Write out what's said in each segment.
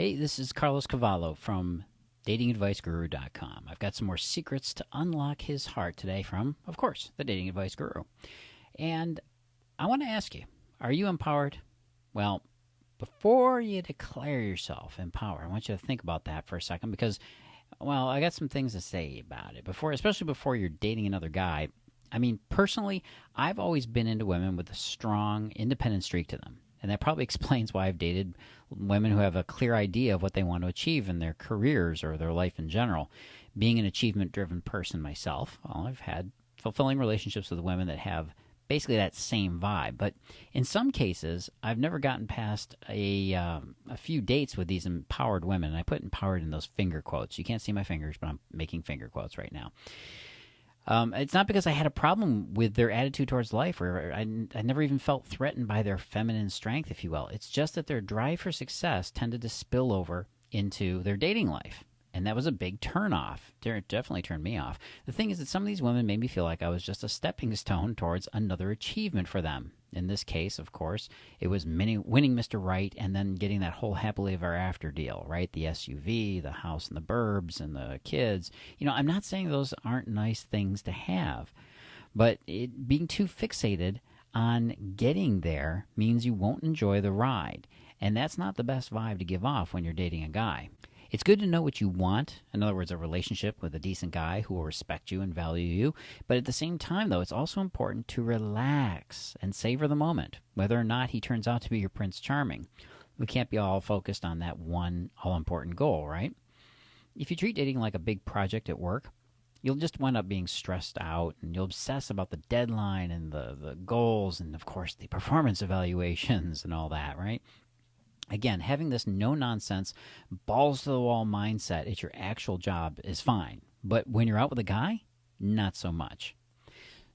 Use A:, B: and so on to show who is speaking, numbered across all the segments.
A: Hey, this is Carlos Cavallo from datingadviceguru.com. I've got some more secrets to unlock his heart today from, of course, the Dating Advice Guru. And I want to ask you, are you empowered? Well, before you declare yourself empowered, I want you to think about that for a second because, well, I got some things to say about it. Especially before you're dating another guy. I mean, personally, I've always been into women with a strong, independent streak to them. And that probably explains why I've dated women who have a clear idea of what they want to achieve in their careers or their life in general. Being an achievement-driven person myself, well, I've had fulfilling relationships with women that have basically that same vibe. But in some cases, I've never gotten past a few dates with these empowered women. And I put empowered in those finger quotes. You can't see my fingers, but I'm making finger quotes right now. It's not because I had a problem with their attitude towards life, or I never even felt threatened by their feminine strength, if you will. It's just that their drive for success tended to spill over into their dating life. And that was a big turnoff. It definitely turned me off. The thing is that some of these women made me feel like I was just a stepping stone towards another achievement for them. In this case, of course, it was winning Mr. Right and then getting that whole happily ever after deal, right? The SUV, the house in the burbs, and the kids. You know, I'm not saying those aren't nice things to have, but being too fixated on getting there means you won't enjoy the ride. And that's not the best vibe to give off when you're dating a guy. It's good to know what you want, in other words, a relationship with a decent guy who will respect you and value you. But at the same time, though, it's also important to relax and savor the moment, whether or not he turns out to be your Prince Charming. We can't be all focused on that one all-important goal, right? If you treat dating like a big project at work, you'll just wind up being stressed out, and you'll obsess about the deadline and the goals and, of course, the performance evaluations and all that, right? Again, having this no-nonsense, balls-to-the-wall mindset at your actual job is fine. But when you're out with a guy, not so much.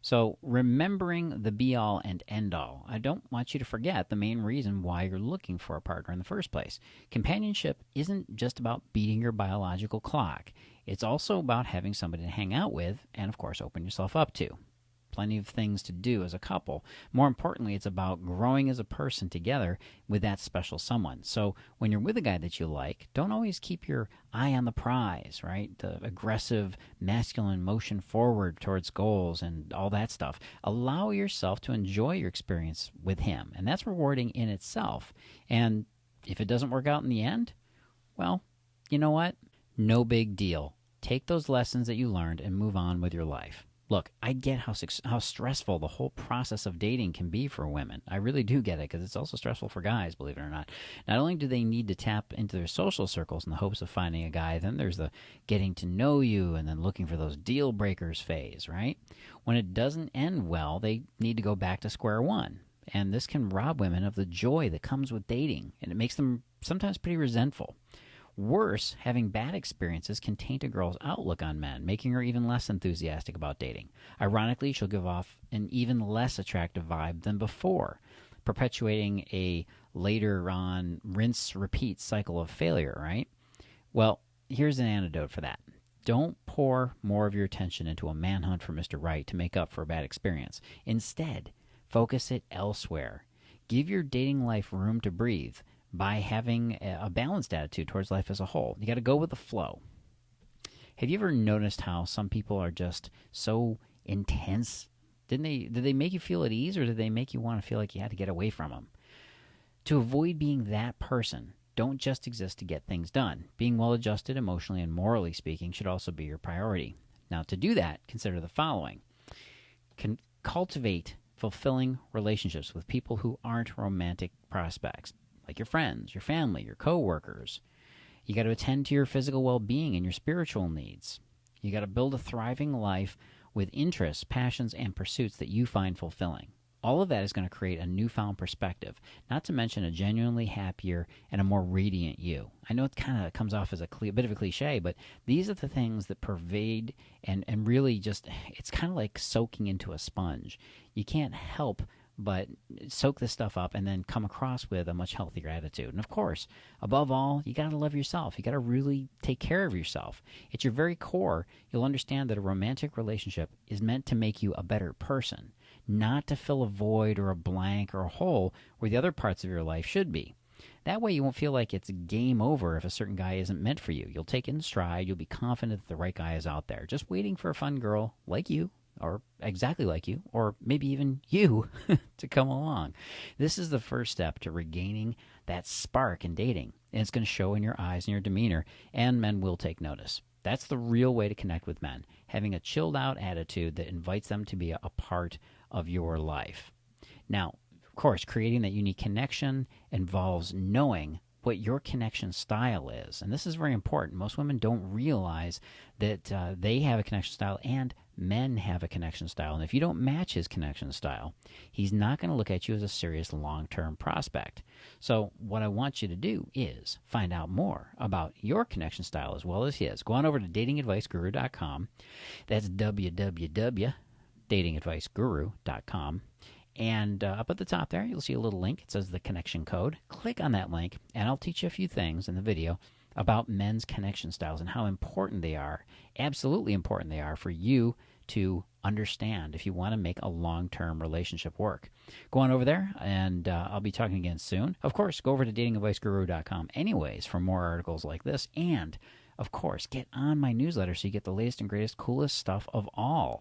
A: So remembering the be-all and end-all, I don't want you to forget the main reason why you're looking for a partner in the first place. Companionship isn't just about beating your biological clock. It's also about having somebody to hang out with and, of course, open yourself up to. Plenty of things to do as a couple. More importantly, it's about growing as a person together with that special someone. So when you're with a guy that you like, don't always keep your eye on the prize, right? The aggressive, masculine motion forward towards goals and all that stuff. Allow yourself to enjoy your experience with him, and that's rewarding in itself. And if it doesn't work out in the end, well, you know what? No big deal. Take those lessons that you learned and move on with your life. Look, I get how stressful the whole process of dating can be for women. I really do get it, because it's also stressful for guys, believe it or not. Not only do they need to tap into their social circles in the hopes of finding a guy, then there's the getting to know you and then looking for those deal breakers phase, right? When it doesn't end well, they need to go back to square one. And this can rob women of the joy that comes with dating, and it makes them sometimes pretty resentful. Worse, having bad experiences can taint a girl's outlook on men, making her even less enthusiastic about dating. Ironically, she'll give off an even less attractive vibe than before, perpetuating a later on rinse-repeat cycle of failure, right? Well, here's an antidote for that. Don't pour more of your attention into a manhunt for Mr. Right to make up for a bad experience. Instead, focus it elsewhere. Give your dating life room to breathe by having a balanced attitude towards life as a whole. You got to go with the flow. Have you ever noticed how some people are just so intense? Did they make you feel at ease, or did they make you want to feel like you had to get away from them? To avoid being that person, don't just exist to get things done. Being well-adjusted emotionally and morally speaking should also be your priority. Now, to do that, consider the following. Cultivate fulfilling relationships with people who aren't romantic prospects, like your friends, your family, your coworkers. You got to attend to your physical well-being and your spiritual needs. You got to build a thriving life with interests, passions, and pursuits that you find fulfilling. All of that is going to create a newfound perspective, not to mention a genuinely happier and a more radiant you. I know it kind of comes off as a bit of a cliche, but these are the things that pervade and really just, it's kind of like soaking into a sponge. You can't help but soak this stuff up and then come across with a much healthier attitude. And of course, above all, you got to love yourself. You got to really take care of yourself. At your very core, you'll understand that a romantic relationship is meant to make you a better person, not to fill a void or a blank or a hole where the other parts of your life should be. That way you won't feel like it's game over if a certain guy isn't meant for you. You'll take it in stride. You'll be confident that the right guy is out there, just waiting for a fun girl like you, or exactly like you, or maybe even you, to come along. This is the first step to regaining that spark in dating, and it's going to show in your eyes and your demeanor, and men will take notice. That's the real way to connect with men, having a chilled out attitude that invites them to be a part of your life. Now, of course, creating that unique connection involves knowing what your connection style is. And this is very important. Most women don't realize that they have a connection style and men have a connection style. And if you don't match his connection style, he's not going to look at you as a serious long-term prospect. So what I want you to do is find out more about your connection style as well as his. Go on over to datingadviceguru.com. That's www.datingadviceguru.com. And up at the top there, you'll see a little link. It says the connection code. Click on that link, and I'll teach you a few things in the video about men's connection styles and how important they are, absolutely important they are for you to understand if you want to make a long-term relationship work. Go on over there, and I'll be talking again soon. Of course, go over to datingadviceguru.com anyways for more articles like this. And, of course, get on my newsletter so you get the latest and greatest, coolest stuff of all,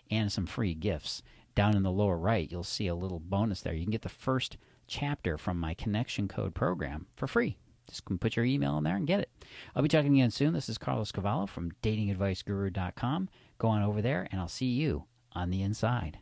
A: and some free gifts. Down in the lower right, you'll see a little bonus there. You can get the first chapter from my connection code program for free. Just put your email in there and get it. I'll be talking again soon. This is Carlos Cavallo from datingadviceguru.com. Go on over there, and I'll see you on the inside.